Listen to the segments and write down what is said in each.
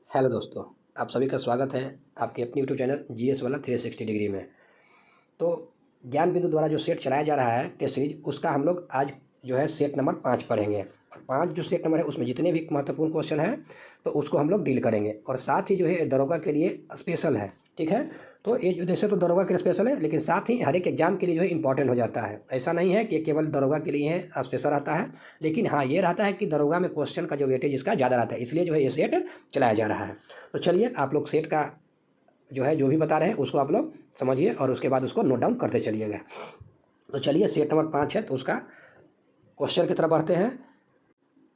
Hello दोस्तों, आप सभी का स्वागत है आपके अपनी यूट्यूब चैनल जीएस वाला 360 डिग्री में। तो ज्ञान बिंदु द्वारा जो सेट चलाया जा रहा है टेस्ट सीरीज, उसका हम लोग आज जो है सेट नंबर 5 पढ़ेंगे। और 5 जो सेट नंबर है उसमें जितने भी महत्वपूर्ण क्वेश्चन हैं तो उसको हम लोग डील करेंगे। और साथ ही जो है दरोगा के लिए स्पेशल है, ठीक है। तो ये जो जैसे तो दरोगा के लिए स्पेशल है, लेकिन साथ ही हर एक एग्जाम के लिए जो है इंपॉर्टेंट हो जाता है। ऐसा नहीं है कि केवल दरोगा के लिए है स्पेशल रहता है, लेकिन हाँ ये रहता है कि दरोगा में क्वेश्चन का जो वेटेज इसका ज़्यादा रहता है, इसलिए जो है ये सेट चलाया जा रहा है। तो चलिए आप लोग सेट का जो है जो भी बता रहे हैं उसको आप लोग समझिए और उसके बाद उसको नोट डाउन करते चलिएगा। तो चलिए सेट नंबर 5 है तो उसका क्वेश्चन की तरफ बढ़ते हैं।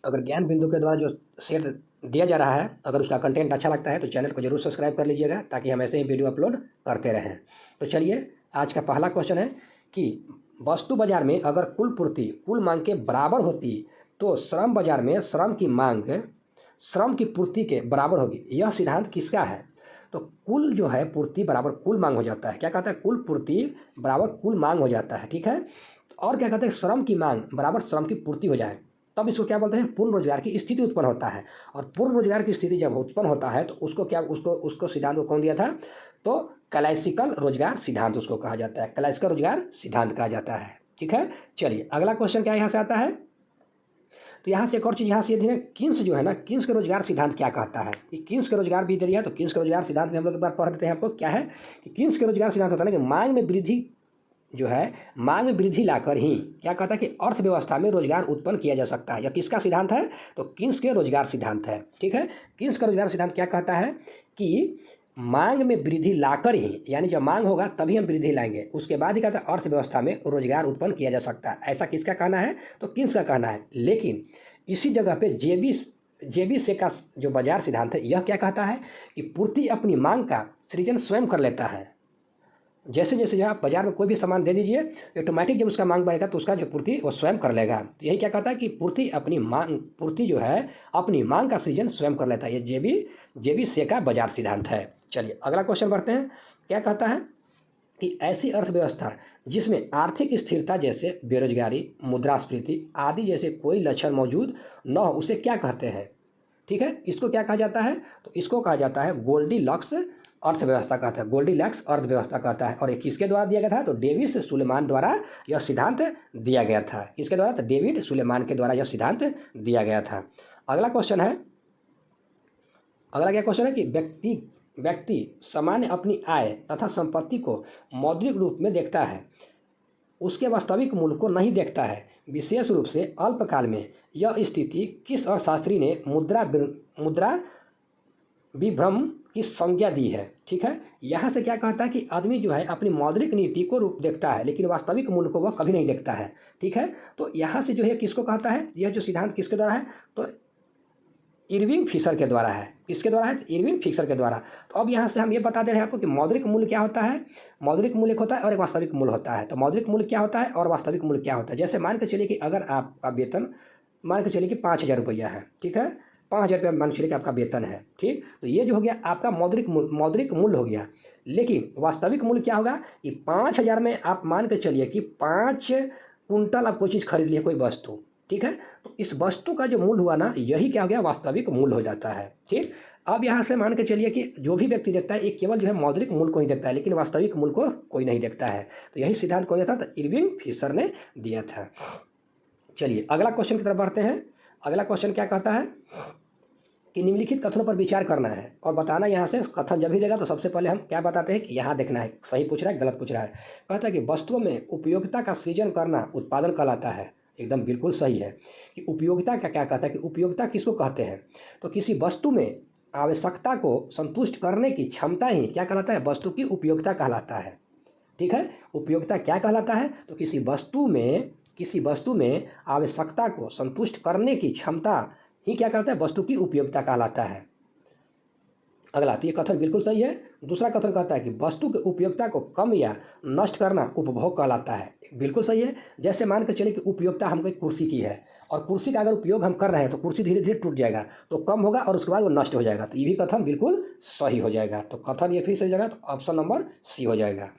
अगर ज्ञान बिंदु के द्वारा जो सेट दिया जा रहा है, अगर उसका कंटेंट अच्छा लगता है तो चैनल को जरूर सब्सक्राइब कर लीजिएगा ताकि हम ऐसे ही वीडियो अपलोड करते रहें। तो चलिए आज का पहला क्वेश्चन है कि वस्तु बाजार में अगर कुल पूर्ति कुल मांग के बराबर होती तो श्रम बाजार में श्रम की मांग श्रम की पूर्ति के बराबर होगी। यह सिद्धांत किसका है? तो कुल जो है पूर्ति बराबर कुल मांग हो जाता है। क्या कहता है? कुल पूर्ति बराबर कुल मांग हो जाता है, ठीक है। और क्या कहते हैं? श्रम की मांग बराबर श्रम की पूर्ति हो जाए तब इसको क्या बोलते हैं? पूर्ण रोजगार की स्थिति उत्पन्न होता है। और पूर्ण रोजगार की स्थिति जब उत्पन्न होता है तो उसको क्या उसको सिद्धांत को कौन दिया था? तो क्लासिकल रोजगार सिद्धांत उसको कहा जाता है। क्लासिकल रोजगार सिद्धांत कहा जाता है, ठीक है। चलिए अगला क्वेश्चन क्या यहाँ से आता है? तो यहाँ से एक और चीज़ यहाँ से धीरे किन्स जो है ना, किन्स के रोजगार सिद्धांत क्या कहता है? कि किन्स के रोजगार भी दे दिया। तो किन्स के रोजगार सिद्धांत में हम लोग एक बार पढ़ देते हैं आपको। क्या है कि किन्स के रोजगार सिद्धांत होता है ना कि मांग में वृद्धि जो है, मांग में वृद्धि लाकर ही क्या कहता है कि अर्थव्यवस्था में रोजगार उत्पन्न किया जा सकता है। यह किसका सिद्धांत है? तो किन्स के रोजगार सिद्धांत है, ठीक है। किन्स का रोजगार सिद्धांत क्या कहता है कि मांग में वृद्धि लाकर ही, यानी जब मांग होगा तभी हम वृद्धि लाएंगे, उसके बाद ही कहता है अर्थव्यवस्था में रोजगार उत्पन्न किया जा सकता है। ऐसा किसका कहना है? तो किन्स का कहना है। लेकिन इसी जगह पे जेबी से का जो बाजार सिद्धांत है, यह क्या कहता है कि पूर्ति अपनी मांग का सृजन स्वयं कर लेता है। जैसे जैसे जो आप बाजार में कोई भी सामान दे दीजिए, ऑटोमेटिक जब उसका मांग बढ़ेगा तो उसका जो पूर्ति वो स्वयं कर लेगा। तो यही क्या कहता है कि पूर्ति जो है अपनी मांग का सृजन स्वयं कर लेता है। ये जेबी से का बाजार सिद्धांत है। चलिए अगला क्वेश्चन बढ़ते हैं। क्या कहता है कि ऐसी अर्थव्यवस्था जिसमें आर्थिक स्थिरता जैसे बेरोजगारी, मुद्रास्फीति आदि जैसे कोई लक्षण मौजूद न हो उसे क्या कहते हैं? ठीक है, इसको क्या कहा जाता है? तो इसको कहा जाता है गोल्डीलॉक्स अर्थव्यवस्था कहता है। गोल्डीलॉक्स अर्थव्यवस्था कहता है। और ये किसके द्वारा दिया गया था? तो डेविड सुलेमान द्वारा यह सिद्धांत दिया गया था। किसके द्वारा? तो डेविड सुलेमान के द्वारा यह सिद्धांत दिया गया था। अगला क्वेश्चन है, अगला क्या क्वेश्चन है कि व्यक्ति सामान्य अपनी आय तथा संपत्ति को मौद्रिक रूप में देखता है, उसके वास्तविक मूल्य को नहीं देखता है। विशेष रूप से अल्पकाल में यह स्थिति किस अर्थशास्त्री ने मुद्रा विभ्रम की संज्ञा दी है? ठीक है, यहाँ से क्या कहता है कि आदमी जो है अपनी मौद्रिक नीति को रूप देखता है लेकिन वास्तविक मूल्य को वह कभी नहीं देखता है, ठीक है। तो यहाँ से जो है किसको कहता है? यह जो सिद्धांत किसके द्वारा है? तो इरविंग फिशर के द्वारा है। किसके द्वारा है? इरविंग फिशर के द्वारा। तो अब यहाँ से हम ये बता दे रहे हैं आपको कि मौद्रिक मूल्य क्या होता है। मौद्रिक मूल्य एक होता है और एक वास्तविक मूल्य होता है। तो मौद्रिक मूल्य क्या होता है और वास्तविक मूल्य क्या होता है? जैसे मान के चलिए कि अगर आपका वेतन मान के चलिए कि 5,000 रुपया है, ठीक है। 5,000 रुपया मान के चलिए कि आपका वेतन है, ठीक। तो ये जो हो गया आपका मौद्रिक मूल्य हो गया। लेकिन वास्तविक मूल्य क्या होगा कि 5,000 में आप मान के चलिए कि 5 कुंटल आप कोई चीज़ खरीद लिए, कोई वस्तु, ठीक है। तो इस वस्तु का जो मूल्य हुआ ना, यही क्या हो गया? वास्तविक मूल्य हो जाता है, ठीक। अब यहाँ से मान के चलिए कि जो भी व्यक्ति देखता है, एक केवल जो है मौद्रिक मूल्य को ही देखता है लेकिन वास्तविक मूल्य को कोई नहीं देखता है। तो यही सिद्धांत कौन दिया था? तो इरविंग फिशर ने दिया था। चलिए अगला क्वेश्चन की तरफ बढ़ते हैं। अगला क्वेश्चन क्या कहता है कि निम्नलिखित कथनों पर विचार करना है और बताना। यहाँ से कथन जब भी देगा तो सबसे पहले हम क्या बताते हैं कि यहाँ देखना है सही पूछ रहा है गलत पूछ रहा है। कहता है कि वस्तुओं में उपयोगिता का सृजन करना उत्पादन कहलाता है। एकदम बिल्कुल सही है कि उपयोगिता का क्या कहता है कि उपयोगिता किसको कहते हैं? तो किसी वस्तु में आवश्यकता को संतुष्ट करने की क्षमता ही क्या कहलाता है? वस्तु की उपयोगिता कहलाता है, ठीक है। उपयोगिता क्या कहलाता है? तो किसी वस्तु में आवश्यकता को संतुष्ट करने की क्षमता ही क्या कहलाता है? वस्तु की उपयोगिता कहलाता है। अगला, तो ये कथन बिल्कुल सही है। दूसरा कथन कहता है कि वस्तु की उपयोगिता को कम या नष्ट करना उपभोग कहलाता है। बिल्कुल सही है। जैसे मान के चलिए कि उपयोगिता हमको एक कुर्सी की है और कुर्सी का अगर उपयोग हम कर रहे हैं तो कुर्सी धीरे धीरे टूट जाएगा, तो कम होगा और उसके बाद वो नष्ट हो जाएगा। तो ये भी कथन बिल्कुल सही हो जाएगा। तो कथन ये फिर सही हो जाएगा, तो ऑप्शन नंबर सी हो जाएगा।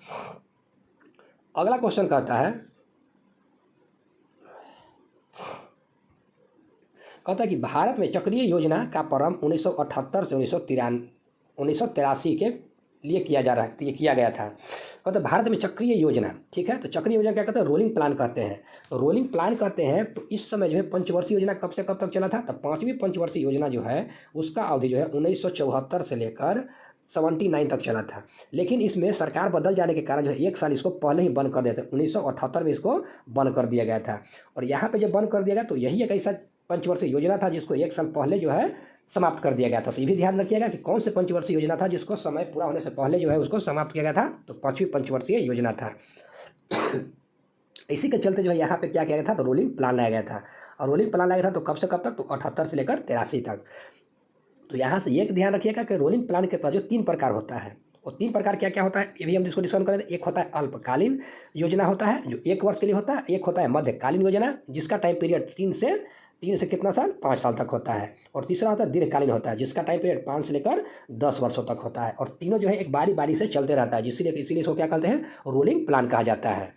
अगला क्वेश्चन कहता है कहता है कि भारत में चक्रीय योजना का प्रारंभ 1978 से 1983 के लिए किया जा रहा है, ये किया गया था। कहते हैं भारत में चक्रीय योजना, ठीक है। तो चक्रीय योजना क्या कहते हैं, रोलिंग प्लान कहते हैं। तो रोलिंग प्लान कहते हैं। तो इस समय जो है पंचवर्षीय योजना कब से कब तक चला था, तो 5वीं पंचवर्षीय योजना जो है उसका अवधि जो है 1974 से लेकर 79 तक चला था। लेकिन इसमें सरकार बदल जाने के कारण जो है 1 साल इसको पहले ही बंद कर दिया था। 1978 में इसको बंद कर दिया गया था। और यहाँ पे जब बंद कर दिया गया तो यही एक ऐसा पंचवर्षीय योजना था जिसको 1 साल पहले जो है समाप्त कर दिया गया था। तो ये भी ध्यान रखिएगा कि कौन से पंचवर्षीय योजना था जिसको समय पूरा होने से पहले जो है उसको समाप्त किया गया था, तो 5वीं पंचवर्षीय योजना था। इसी के चलते जो है यहाँ पे क्या किया गया था, तो रोलिंग प्लान लाया गया था। और रोलिंग प्लान लाया गया था तो कब से कब तक, तो 78 से लेकर 83 तक। तो यहाँ से एक ध्यान रखिएगा कि रोलिंग प्लान के तहत जो 3 प्रकार होता है, और 3 प्रकार क्या क्या होता है ये भी हम जिसको डिस्कस करें। एक होता है अल्पकालीन योजना होता है जो 1 वर्ष के लिए होता है। एक होता है मध्यकालीन योजना जिसका टाइम पीरियड 3 से कितना साल, 5 साल तक होता है। और तीसरा होता है दीर्घकालीन होता है जिसका टाइम पीरियड 5 से लेकर 10 वर्षों तक होता है। और तीनों जो है एक बारी बारी से चलते रहता है, इसीलिए इसको क्या कहते हैं, रोलिंग प्लान कहा जाता है।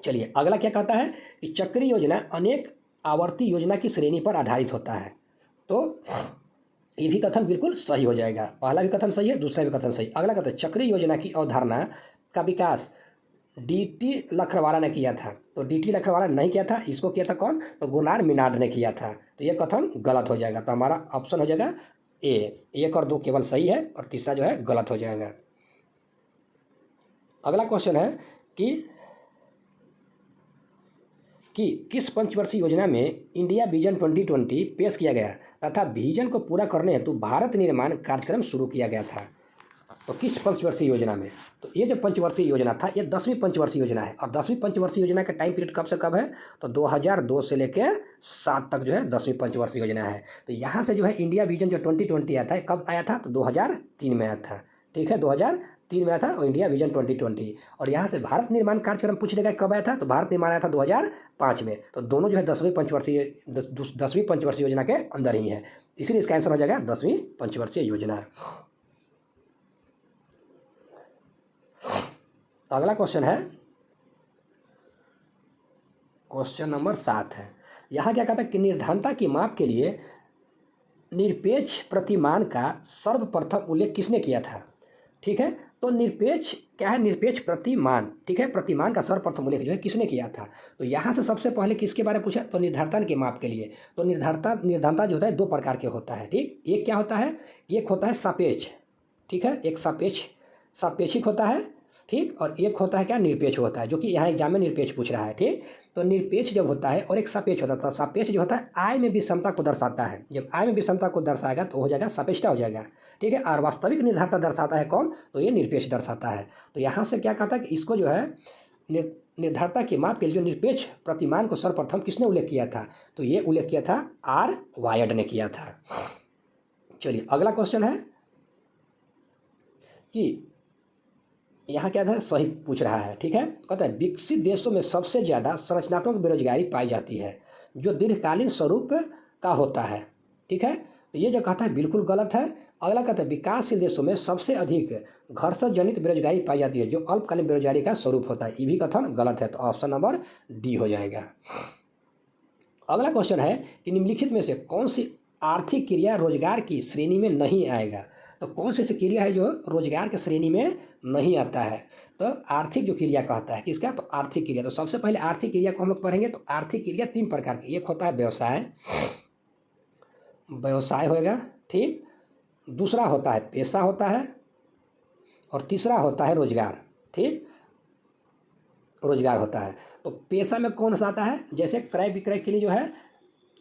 चलिए अगला क्या कहता है कि चक्रीय योजना अनेक आवर्ती योजना की श्रेणी पर आधारित होता है। तो ये भी कथन बिल्कुल सही हो जाएगा, पहला भी कथन सही है, दूसरा भी कथन सही। अगला कथन, चक्रीय योजना की अवधारणा का विकास डी.टी. लखरवाला ने किया था। तो डी.टी. लखरवाला नहीं किया था, इसको किया था कौन, तो गुनार मिनार्ड ने किया था। तो ये कथन गलत हो जाएगा। तो हमारा ऑप्शन हो जाएगा ए, 1 और 2 केवल सही है और तीसरा जो है गलत हो जाएगा। अगला क्वेश्चन है कि किस पंचवर्षीय योजना में इंडिया विजन 2020 पेश किया गया तथा विजन को पूरा करने हेतु भारत निर्माण कार्यक्रम शुरू किया गया था। तो किस पंचवर्षीय योजना में, तो ये जो पंचवर्षीय योजना था ये 10वीं पंचवर्षीय योजना है। और 10वीं पंचवर्षीय योजना का टाइम पीरियड कब से कब है, तो 2002 से लेकर 7 तक जो है 10वीं पंचवर्षीय योजना है। तो यहाँ से जो है इंडिया विजन जो 2020 आया था, कब आया था, तो 2003 में आया था, ठीक है, 2003 में आया था और इंडिया विजन 2020। और यहाँ से भारत निर्माण कार्यक्रम पूछ लेगा कब आया था, तो भारत निर्माण आया था 2005 में। तो दोनों जो है 10वीं पंचवर्षीय योजना के अंदर ही है, इसलिए इसका आंसर हो जाएगा 10वीं पंचवर्षीय योजना। अगला क्वेश्चन है, क्वेश्चन नंबर 7 है। यहाँ क्या कहता है कि निर्धनता की माप के लिए निरपेक्ष प्रतिमान का सर्वप्रथम उल्लेख किसने किया था, ठीक है। तो निरपेक्ष क्या है, निरपेक्ष प्रतिमान, ठीक है, प्रतिमान का सर्वप्रथम उल्लेख जो है किसने किया था। तो यहाँ से सबसे पहले किसके बारे में पूछा, तो निर्धारता के माप के लिए। तो निर्धारता जो होता है 2 प्रकार के होता है, ठीक। एक क्या होता है, एक होता है सापेक्ष, ठीक है, एक सापेक्षिक होता है, ठीक। और एक होता है क्या, निरपेक्ष होता है, जो कि यहाँ एग्जाम में निरपेक्ष पूछ रहा है, ठीक। तो निरपेक्ष जब होता है और एक सापेक्ष होता है, तो सापेक्ष जो होता है आय में विषमता को दर्शाता है। जब आय में विषमता को दर्शाएगा तो हो जाएगा सापेक्षता हो जाएगा, ठीक है। और वास्तविक निर्धारता दर्शाता है कौन, तो ये निरपेक्ष दर्शाता है। तो यहाँ से क्या कहता है कि इसको जो है निर्धारता के माप के लिए जो निरपेक्ष प्रतिमान को सर्वप्रथम किसने उल्लेख किया था, तो ये उल्लेख किया था आर वायड ने किया था। चलिए अगला क्वेश्चन है कि यहाँ क्या था, सही पूछ रहा है, ठीक है। कहता है विकसित देशों में सबसे ज़्यादा संरचनात्मक बेरोजगारी पाई जाती है जो दीर्घकालीन स्वरूप का होता है, ठीक है। तो ये जो कहता है बिल्कुल गलत है। अगला कहता है विकासशील देशों में सबसे अधिक घर्षण जनित बेरोजगारी पाई जाती है जो अल्पकालीन बेरोजगारी का स्वरूप होता है, ये भी कथन गलत है। तो ऑप्शन नंबर डी हो जाएगा। अगला क्वेश्चन है कि निम्नलिखित में से कौन सी आर्थिक क्रिया रोजगार की श्रेणी में नहीं आएगा। तो कौन सी क्रिया है जो रोजगार की श्रेणी में नहीं आता है, तो आर्थिक जो क्रिया कहता है किसका, तो आर्थिक क्रिया। तो सबसे पहले आर्थिक क्रिया को हम लोग पढ़ेंगे। तो आर्थिक क्रिया 3 प्रकार की, एक होता है व्यवसाय होएगा, ठीक। दूसरा होता है पेशा होता है और तीसरा होता है रोजगार, ठीक, रोजगार होता है। तो पेशा में कौन सा आता है, जैसे क्रय विक्रय के लिए जो है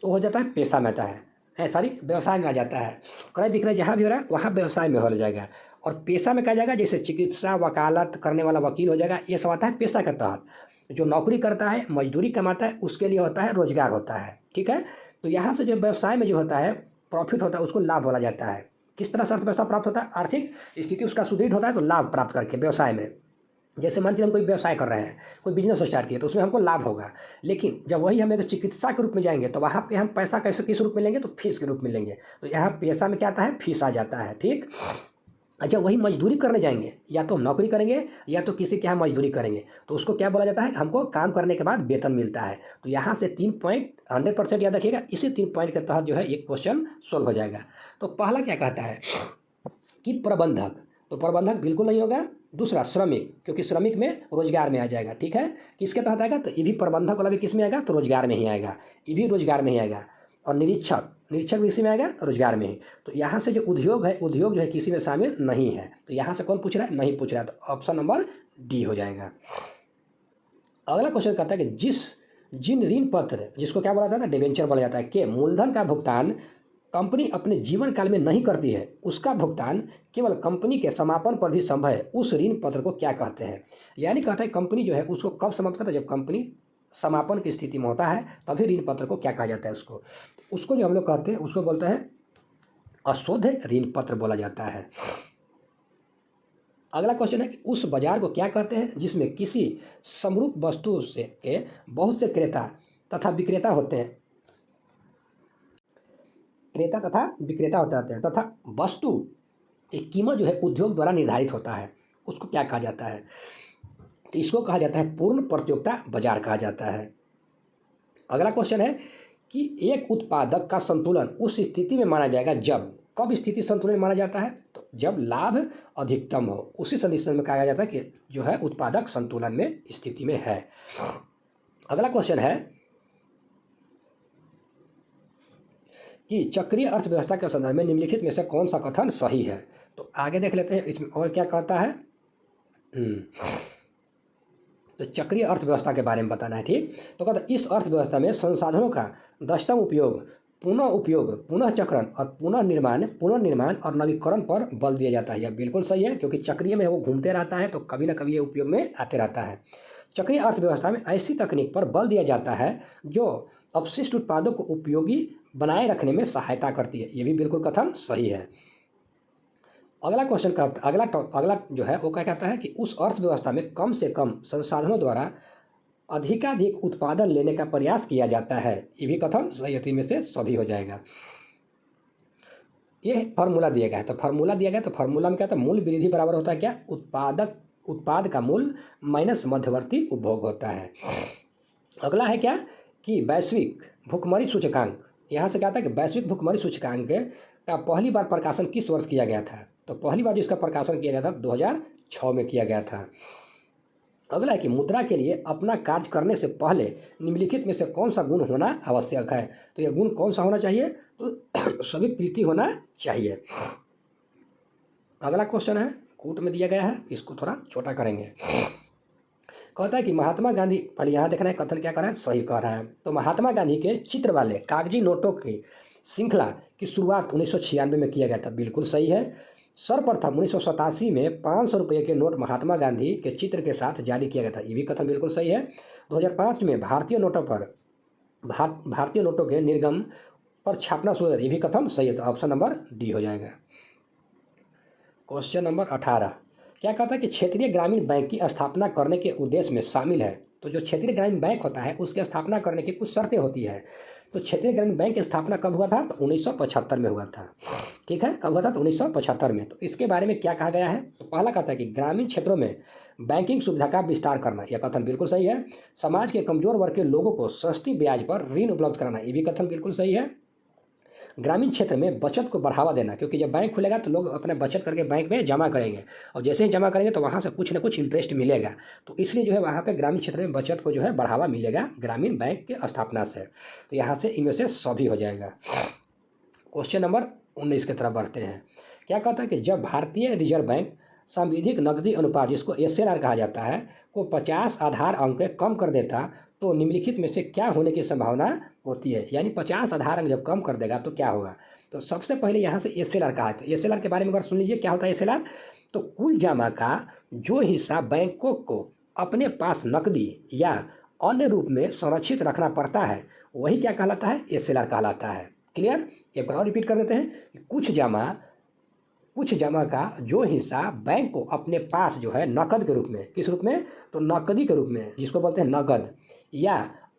वो हो जाता है पेशा में आता है, सॉरी व्यवसाय में आ जाता है। क्रय विक्रय जहाँ भी हो रहा है वहाँ व्यवसाय में हो जाएगा। और पेशा में क्या जाएगा, जैसे चिकित्सा वकालत करने वाला वकील हो जाएगा, ये सब आता है पेशा के तहत। जो नौकरी करता है मजदूरी कमाता है उसके लिए होता है रोजगार होता है, ठीक है। तो यहाँ से जो व्यवसाय में जो होता है प्रॉफिट होता है उसको लाभ बोला जाता है। किस तरह से अर्थव्यवस्था प्राप्त होता है, आर्थिक स्थिति उसका सुदृढ़ होता है तो लाभ प्राप्त करके व्यवसाय में। जैसे मान लीजिए हम कोई व्यवसाय कर रहे हैं, कोई बिजनेस स्टार्ट किए तो उसमें हमको लाभ होगा। लेकिन जब वही हम एक चिकित्सा के रूप में जाएंगे तो वहाँ पे हम पैसा कैसे किस रूप में लेंगे, तो फीस के रूप में लेंगे। तो यहाँ पेशा में क्या आता है, फीस आ जाता है, ठीक। अच्छा, वही मजदूरी करने जाएंगे, या तो हम नौकरी करेंगे या तो किसी के यहाँ मजदूरी करेंगे, तो उसको क्या बोला जाता है, हमको काम करने के बाद वेतन मिलता है। तो यहाँ से 3 पॉइंट 100% याद रखिएगा, इसी 3 पॉइंट के तहत जो है एक क्वेश्चन सॉल्व हो जाएगा। तो पहला क्या कहता है कि प्रबंधक, तो प्रबंधक बिल्कुल नहीं होगा। दूसरा श्रमिक, क्योंकि श्रमिक में रोजगार में आ जाएगा, ठीक है। किसके तहत आएगा, तो ये भी प्रबंधक वाला भी किस में आएगा, तो रोजगार में ही आएगा, ये भी रोजगार में ही आएगा। और निरीक्षक, निरीक्षक भी इसी में आएगा, रोजगार में ही। तो यहाँ से जो उद्योग है, उद्योग जो है किसी में शामिल नहीं है, तो यहाँ से कौन पूछ रहा है, नहीं पूछ रहा है, तो ऑप्शन नंबर डी हो जाएगा। अगला क्वेश्चन कहता है कि जिन ऋण पत्र, जिसको क्या बोला जाता है, डिबेंचर बोला जाता है, के मूलधन का भुगतान कंपनी अपने जीवन काल में नहीं करती है, उसका भुगतान केवल कंपनी के समापन पर भी संभव है, उस ऋण पत्र को क्या कहते हैं। यानी कहता है कंपनी जो है उसको कब समाप्त करता है, जब कंपनी समापन की स्थिति में होता है, तभी ऋण पत्र को क्या कहा जाता है, उसको जो हम लोग कहते हैं उसको बोलते हैं अशुद्ध ऋण पत्र बोला जाता है। अगला क्वेश्चन है कि उस बाजार को क्या कहते हैं जिसमें किसी समरूप वस्तु से के बहुत से क्रेता तथा विक्रेता होते हैं, क्रेता तथा विक्रेता होते हैं, तथा वस्तु की कीमत जो है उद्योग द्वारा निर्धारित होता है, उसको क्या कहा जाता है, तो इसको कहा जाता है पूर्ण प्रतियोगिता बाजार कहा जाता है। अगला क्वेश्चन है कि एक उत्पादक का संतुलन उस स्थिति में माना जाएगा जब, कब स्थिति संतुलन माना जाता है, तो जब लाभ अधिकतम हो, उसी कंडीशन में कहा जाता है कि जो है उत्पादक संतुलन में स्थिति में है। अगला क्वेश्चन है कि चक्रीय अर्थव्यवस्था के संदर्भ में निम्नलिखित में से कौन सा कथन सही है। तो आगे देख लेते हैं इसमें और क्या कहता है। तो चक्रीय अर्थव्यवस्था के बारे में बताना है, ठीक। तो कहता है इस अर्थव्यवस्था में संसाधनों का दशतम उपयोग, पुनः चक्रण और पुनर्निर्माण और नवीकरण पर बल दिया जाता है। यह बिल्कुल सही है, क्योंकि चक्रीय में वो घूमते रहता है, तो कभी ना कभी ये उपयोग में आते रहता है। चक्रीय अर्थव्यवस्था में ऐसी तकनीक पर बल दिया जाता है जो अपशिष्ट उत्पादों को उपयोगी बनाए रखने में सहायता करती है। ये भी बिल्कुल कथन सही है। अगला क्वेश्चन का अगला जो है वो क्या कहता है कि उस अर्थव्यवस्था में कम से कम संसाधनों द्वारा अधिकाधिक उत्पादन लेने का प्रयास किया जाता है। ये भी कथन सही है, में से सभी हो जाएगा। ये फार्मूला दिया गया है, तो फार्मूला दिया गया, तो फार्मूला में क्या था, मूल्य वृद्धि बराबर होता है क्या, उत्पाद का मूल्य माइनस मध्यवर्ती उपभोग होता है। अगला है क्या कि वैश्विक भुखमरी सूचकांक। यहाँ से क्या था कि वैश्विक भुखमरी सूचकांक का पहली बार प्रकाशन किस वर्ष किया गया था, तो पहली बार जिसका प्रकाशन किया गया था 2006 में किया गया था। अगला है कि मुद्रा के लिए अपना कार्य करने से पहले निम्नलिखित में से कौन सा गुण होना आवश्यक है। तो यह गुण कौन सा होना चाहिए, तो सभी प्रीति होना चाहिए। अगला क्वेश्चन है, कूट में दिया गया है, इसको थोड़ा छोटा करेंगे। कहता है कि महात्मा गांधी, पहले यहाँ देखना है कथन क्या कर रहा है, सही कह रहा है। तो महात्मा गांधी के चित्र वाले कागजी नोटों की श्रृंखला की शुरुआत 1996 में किया गया था। बिल्कुल सही है। सर्वप्रथम 1987 में 500 रुपये के नोट महात्मा गांधी के चित्र के साथ जारी किया गया था। ये भी कथन बिल्कुल सही है। 2005 में भारतीय नोटों के निर्गम पर छापना शुरू, ये भी कथन सही है, तो ऑप्शन नंबर डी हो जाएगा। क्वेश्चन नंबर 18 क्या कहता है कि क्षेत्रीय ग्रामीण बैंक की स्थापना करने के उद्देश्य में शामिल है। तो जो क्षेत्रीय ग्रामीण बैंक होता है उसकी स्थापना करने की कुछ शर्तें होती है। तो क्षेत्रीय ग्रामीण बैंक की स्थापना कब हुआ था, तो 1975 में हुआ था, ठीक है। कब हुआ था, तो 1975 में। तो इसके बारे में क्या कहा गया है, तो पहला कहता है कि ग्रामीण क्षेत्रों में बैंकिंग सुविधा का विस्तार करना, यह कथन बिल्कुल सही है। समाज के कमजोर वर्ग के लोगों को सस्ती ब्याज पर ऋण उपलब्ध कराना, ये भी कथन बिल्कुल सही है। ग्रामीण क्षेत्र में बचत को बढ़ावा देना, क्योंकि जब बैंक खुलेगा तो लोग अपने बचत करके बैंक में जमा करेंगे, और जैसे ही जमा करेंगे तो वहाँ से कुछ ना कुछ इंटरेस्ट मिलेगा। तो इसलिए जो है वहाँ पे ग्रामीण क्षेत्र में बचत को जो है बढ़ावा मिलेगा ग्रामीण बैंक के स्थापना से। तो यहाँ से इनमें से सभी हो जाएगा। क्वेश्चन नंबर 19 की तरफ बढ़ते हैं। क्या कहता है कि जब भारतीय रिजर्व बैंक सांविधिक नकदी अनुपात, जिसको SLR कहा जाता है, को 50 आधार अंक कम कर देता तो निम्नलिखित में से क्या होने की संभावना होती है। यानी 50 आधार अंक जब कम कर देगा तो क्या होगा। तो सबसे पहले यहाँ से SLR कहा है, तो SLR के बारे में अगर सुन लीजिए क्या होता है SLR। तो कुल जमा का जो हिस्सा बैंकों को अपने पास नकदी या अन्य रूप में संरक्षित रखना पड़ता है वही क्या कहलाता है, SLR कहलाता है। क्लियर। एक बार और रिपीट कर देते हैं। कुछ जमा का जो हिस्सा बैंक को अपने पास जो है नकद के रूप में, किस रूप में, तो नकदी के रूप में, जिसको बोलते हैं नकद, या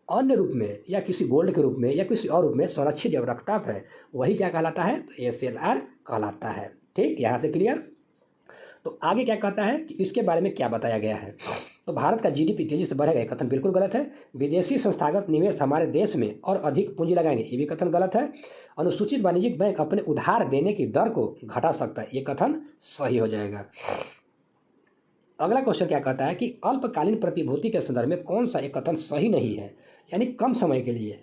अन्य रूप में, या किसी गोल्ड के रूप में, या किसी और रूप में संरक्षित जब रखता है वही क्या कहलाता है, तो SLR कहलाता है। ठीक, यहाँ से क्लियर। तो आगे क्या कहता है कि इसके बारे में क्या बताया गया है। तो भारत का जीडीपी तेजी से बढ़ेगा, ये कथन बिल्कुल गलत है। विदेशी संस्थागत निवेश हमारे देश में और अधिक पूंजी लगाएंगे, ये भी कथन गलत है। अनुसूचित वाणिज्यिक बैंक अपने उधार देने की दर को घटा सकता है, ये कथन सही हो जाएगा। अगला क्वेश्चन क्या कहता है कि अल्पकालीन प्रतिभूति के संदर्भ में कौन सा एक कथन सही नहीं है, यानी कम समय के लिए।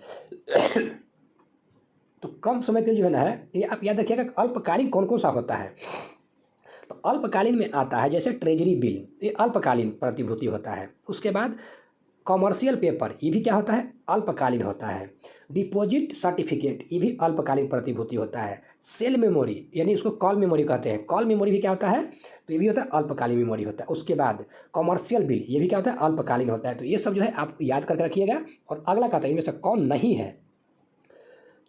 तो कम समय के लिए जो है ना है, ये आप याद रखिएगा अल्पकालीन कौन कौन सा होता है। तो अल्पकालीन में आता है जैसे ट्रेजरी बिल, ये अल्पकालीन प्रतिभूति होता है। उसके बाद कॉमर्शियल पेपर, ये भी क्या होता है, अल्पकालीन होता है। डिपॉजिट सर्टिफिकेट, ये भी अल्पकालीन प्रतिभूति होता है। सेल मेमोरी, यानी इसको कॉल मेमोरी कहते हैं, कॉल मेमोरी भी क्या होता है, तो ये भी होता है अल्पकालीन मेमोरी होता है। उसके बाद कॉमर्शियल बिल, ये भी क्या होता है, अल्पकालीन होता है। तो ये सब जो है आप याद करके रखिएगा। और अगला कहता है इनमें से कौन नहीं है,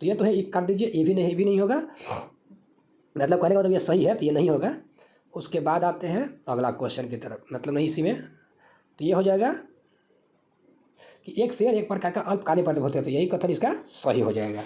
तो ये तो है, ये कर दीजिए, ये भी नहीं, ये भी नहीं होगा, मतलब कहने का मतलब ये सही है तो ये नहीं होगा। उसके बाद आते हैं अगला क्वेश्चन की तरफ, मतलब नहीं इसी में, तो ये हो जाएगा कि एक शेयर एक प्रकार का अल्पकालीन प्रतिभूति है, तो यही कथन इसका सही हो जाएगा।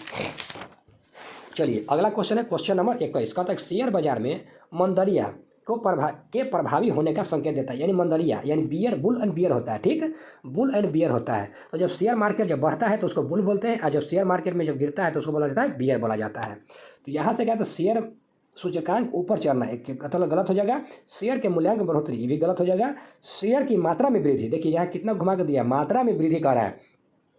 चलिए अगला क्वेश्चन है क्वेश्चन नंबर 21, कहता है शेयर बाजार में मंदरिया को प्रभावी होने का संकेत देता है, यानी मंदरिया यानी बियर, बुल एंड बियर होता है, ठीक है, बुल एंड बियर होता है। तो जब शेयर मार्केट जब बढ़ता है तो उसको बुल बोलते हैं, और जब शेयर मार्केट में जब गिरता है तो उसको बोला जाता है बियर बोला जाता है। तो यहाँ से क्या था, शेयर सूचकांक ऊपर चढ़ना एक मतलब गलत हो जाएगा। शेयर के मूल्यांक में बढ़ोतरी, ये भी गलत हो जाएगा। शेयर की मात्रा में वृद्धि, देखिए यहाँ कितना घुमा कर दिया, मात्रा में वृद्धि कर रहा है।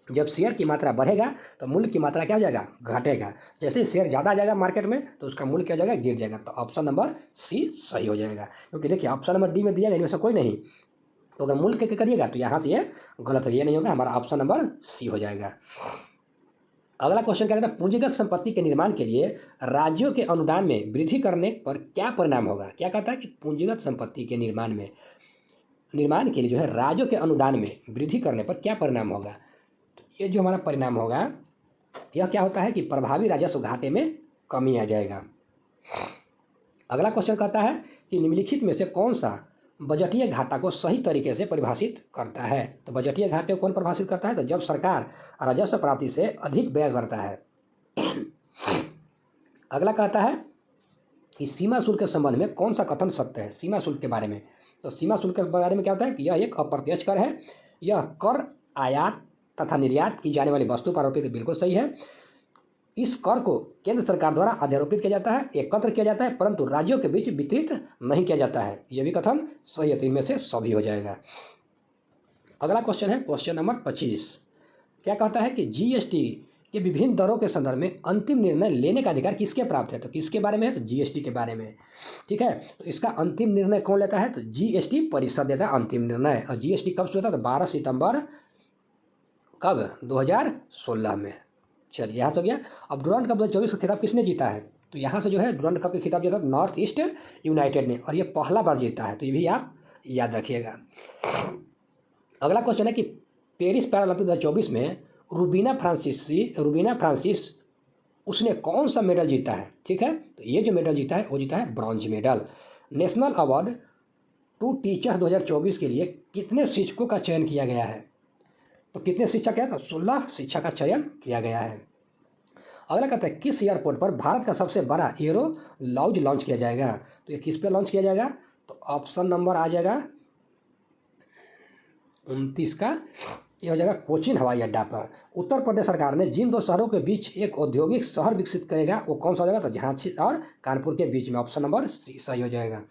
जब शेयर की मात्रा बढ़ेगा तो मूल्य की मात्रा क्या हो जाएगा, घटेगा। जैसे शेयर ज़्यादा आ जाएगा मार्केट में तो उसका मूल्य क्या हो जाएगा, गिर जाएगा। तो ऑप्शन नंबर सी सही हो जाएगा, क्योंकि देखिए ऑप्शन नंबर डी में दिया गया, इनमें से कोई नहीं। तो अगर मूल्य के करिएगा तो यहाँ से ये गलत हो, ये नहीं होगा, हमारा ऑप्शन नंबर सी हो जाएगा। अगला क्वेश्चन क्या कहता है, पूंजीगत संपत्ति के निर्माण के लिए राज्यों के अनुदान में वृद्धि करने पर क्या परिणाम होगा। क्या कहता है कि पूंजीगत संपत्ति के निर्माण के लिए जो है राज्यों के अनुदान में वृद्धि करने पर क्या परिणाम होगा। ये जो हमारा परिणाम होगा, यह क्या होता है कि प्रभावी राजस्व घाटे में कमी आ जाएगा। अगला क्वेश्चन कहता है कि निम्नलिखित में से कौन सा बजटीय घाटा को सही तरीके से परिभाषित करता है। तो बजटीय घाटे को कौन परिभाषित करता है, तो जब सरकार राजस्व प्राप्ति से अधिक व्यय करता है। अगला कहता है कि सीमा शुल्क के संबंध में कौन सा कथन सत्य है, सीमा शुल्क के बारे में। तो सीमा शुल्क के बारे में क्या होता है कि यह एक अप्रत्यक्ष कर है, यह कर आयात तथा निर्यात की जाने वाली वस्तु पर आरोपित, बिल्कुल सही है। इस कर को केंद्र सरकार द्वारा अध्यारोपित किया जाता है, एकत्र किया जाता है, परंतु राज्यों के बीच वितरित नहीं किया जाता है, यह भी कथन सही है। तो इनमें से सभी हो जाएगा। अगला क्वेश्चन है क्वेश्चन नंबर 25, क्या कहता है कि जीएसटी के विभिन्न दरों के संदर्भ में अंतिम निर्णय लेने का अधिकार किसके प्राप्त है। तो किसके बारे में है, तो जीएसटी के बारे में, ठीक है। तो इसका अंतिम निर्णय कौन लेता है, तो जीएसटी परिषद देता है अंतिम निर्णय। और जीएसटी कब शुरू होता है, तो 12 सितंबर कब, 2016 में। चलिए यहाँ से हो गया। अब डुरंड कप 2024 का खिताब किसने जीता है, तो यहाँ से जो है डुरंड कप का खिताब जीता नॉर्थ ईस्ट यूनाइटेड ने, और ये पहला बार जीता है, तो ये भी आप याद रखिएगा। अगला क्वेश्चन है कि पेरिस पैरालंपिक 2024 में रूबीना फ्रांसिस उसने कौन सा मेडल जीता है, ठीक है। तो ये जो मेडल जीता है वो जीता है bronze medal. National award to teachers 2024 के लिए कितने शिक्षकों का चयन किया गया है, तो कितने शिक्षक है, तो 16 शिक्षक का चयन किया गया है। अगला कहता है किस एयरपोर्ट पर भारत का सबसे बड़ा एरो लाउंज लॉन्च किया जाएगा। तो ये किस पे लॉन्च किया जाएगा, तो ऑप्शन नंबर आ जाएगा 29 का, ये हो जाएगा कोचीन हवाई अड्डा पर। उत्तर प्रदेश सरकार ने जिन दो शहरों के बीच एक औद्योगिक शहर विकसित करेगा वो कौन सा हो जाएगा, तो झांसी और कानपुर के बीच में, ऑप्शन नंबर सी सही हो जाएगा।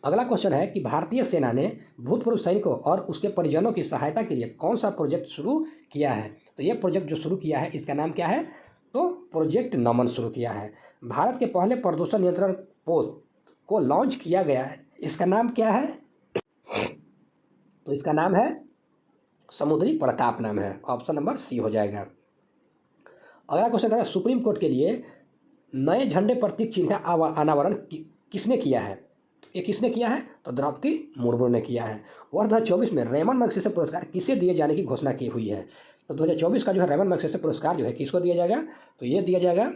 अगला क्वेश्चन है कि भारतीय सेना ने भूतपूर्व सैनिकों और उसके परिजनों की सहायता के लिए कौन सा प्रोजेक्ट शुरू किया है। तो ये प्रोजेक्ट जो शुरू किया है इसका नाम क्या है, तो प्रोजेक्ट नमन शुरू किया है। भारत के पहले प्रदूषण नियंत्रण पोत को लॉन्च किया गया है, इसका नाम क्या है, तो इसका नाम है समुद्री प्रताप नाम है, ऑप्शन नंबर सी हो जाएगा। अगला क्वेश्चन है सुप्रीम कोर्ट के लिए नए झंडे प्रतीक चिन्ह का अनावरण किसने किया है। ये किसने किया है, तो द्रौपदी मुर्मू ने किया है। वर्ष 2024 में रेमन मैग्सेसे पुरस्कार किसे दिए जाने की घोषणा की हुई है। तो 2024 का जो है रेमन मैग्सेसे पुरस्कार जो है किसको दिया जाएगा, तो ये दिया जाएगा,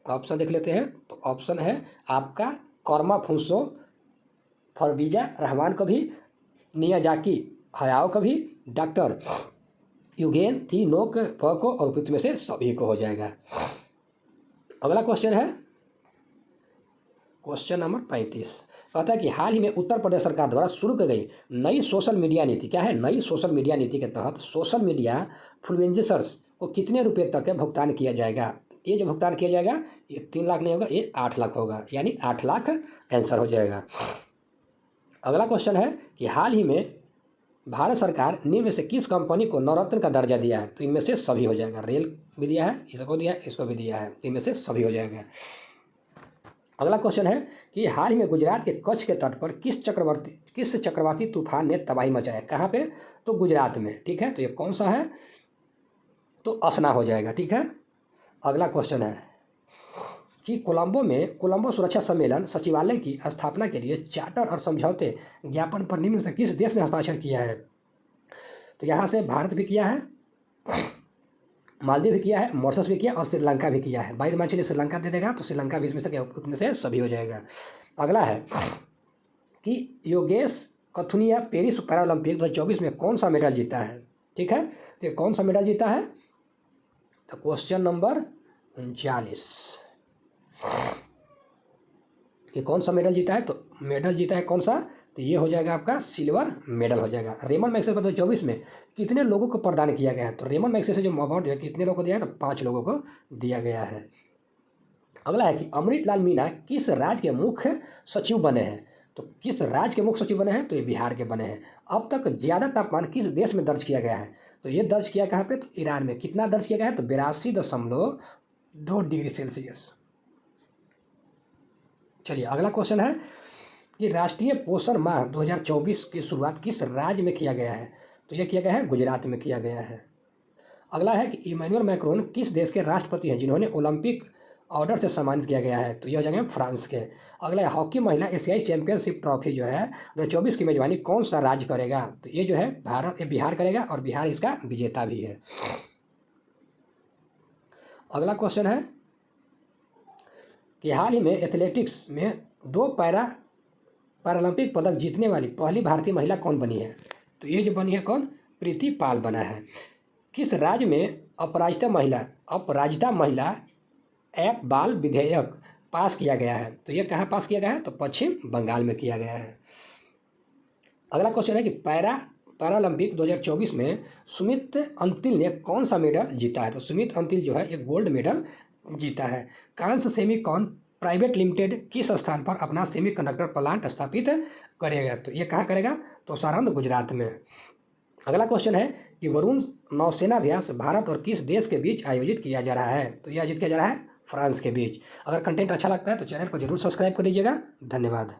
ऑप्शन देख लेते हैं। तो ऑप्शन है आपका कर्मा फुंसो फरबीजा रहमान को भी, नियाजाकी हयाओ को भी, डॉक्टर युगेन थी नोक को, और उपयुक्त में से सभी को हो जाएगा। अगला क्वेश्चन है क्वेश्चन नंबर 35 कहता है कि हाल ही में उत्तर प्रदेश सरकार द्वारा शुरू की गई नई सोशल मीडिया नीति, क्या है, नई सोशल मीडिया नीति के तहत सोशल मीडिया इन्फ्लुएंसर्स को कितने रुपए तक भुगतान किया जाएगा। ये जो भुगतान किया जाएगा ये 3 लाख नहीं होगा, ये 8 लाख होगा, यानी 8 लाख आंसर हो जाएगा। अगला क्वेश्चन है कि हाल ही में भारत सरकार निम्न में से किस कंपनी को नवरत्न का दर्जा दिया है। तो इनमें से सभी हो जाएगा, रेल भी दिया है, इसको दिया है, इसको भी दिया है, तो इनमें से सभी हो जाएगा। अगला क्वेश्चन है कि हाल ही में गुजरात के कच्छ के तट पर किस चक्रवाती तूफान ने तबाही मचाया। कहाँ पे, तो गुजरात में, ठीक है। तो ये कौन सा है, तो असना हो जाएगा, ठीक है। अगला क्वेश्चन है कि कोलंबो सुरक्षा सम्मेलन सचिवालय की स्थापना के लिए चार्टर और समझौते ज्ञापन पर निम्न से किस देश ने हस्ताक्षर किया है। तो यहाँ से भारत भी किया है, मालदीव भी किया है, मॉरिशस भी किया और श्रीलंका भी किया है। बाई मान चलिए श्रीलंका दे देगा तो श्रीलंका भी इसमें से क्या, उसमें से सभी हो जाएगा। अगला है कि योगेश कथुनिया पेरिस पैरालंपिक 2024 में कौन सा मेडल जीता है, ठीक है। तो कौन सा मेडल जीता है, तो क्वेश्चन नंबर 39 ये कौन सा मेडल जीता है, तो मेडल जीता है कौन सा, तो ये हो जाएगा आपका सिल्वर मेडल हो जाएगा। रेमन मैग्सेसे 2024 में कितने लोगों को प्रदान किया गया है। तो रेमन मैग्सेसे जो अवार्ड है कितने लोगों को दिया है, तो 5 लोगों को दिया गया है। अगला है कि अमृतलाल मीणा किस राज्य के मुख्य सचिव बने हैं। तो किस राज्य के मुख्य सचिव बने हैं, तो ये बिहार के बने हैं। अब तक ज़्यादा तापमान किस देश में दर्ज किया गया है। तो ये दर्ज किया कहाँ पे, तो ईरान में। कितना दर्ज किया गया है, तो 82.2 डिग्री सेल्सियस। चलिए अगला क्वेश्चन है कि राष्ट्रीय पोषण माह 2024 की शुरुआत किस राज्य में किया गया है। तो यह किया गया है गुजरात में किया गया है। अगला है कि इमैनुअल मैक्रोन किस देश के राष्ट्रपति हैं जिन्होंने ओलंपिक ऑर्डर से सम्मानित किया गया है। तो यह हो जाएंगे फ्रांस के। अगला है हॉकी महिला एशियाई चैंपियनशिप ट्रॉफी जो है 2024 की मेजबानी कौन सा राज्य करेगा। तो ये जो है बिहार करेगा और बिहार इसका विजेता भी है। अगला क्वेश्चन है कि हाल ही में एथलेटिक्स में 2 पैरालंपिक पदक जीतने वाली पहली भारतीय महिला कौन बनी है। तो ये जो बनी है कौन, प्रीति पाल बना है। किस राज्य में अपराजिता महिला ऐप बाल विधेयक पास किया गया है। तो ये कहाँ पास किया गया है, तो पश्चिम बंगाल में किया गया है। अगला क्वेश्चन है कि पैरालंपिक 2024 में सुमित अंतिल ने कौन सा मेडल जीता है। तो सुमित अंतिल जो है एक गोल्ड मेडल जीता है। कांस सेमीकॉन प्राइवेट लिमिटेड किस स्थान पर अपना सेमीकंडक्टर प्लांट स्थापित करेगा। तो ये कहाँ करेगा, तो सारंग गुजरात में। अगला क्वेश्चन है कि वरुण नौसेना अभ्यास भारत और किस देश के बीच आयोजित किया जा रहा है। तो यह आयोजित किया जा रहा है फ्रांस के बीच। अगर कंटेंट अच्छा लगता है तो चैनल को जरूर सब्सक्राइब कर लीजिएगा। धन्यवाद।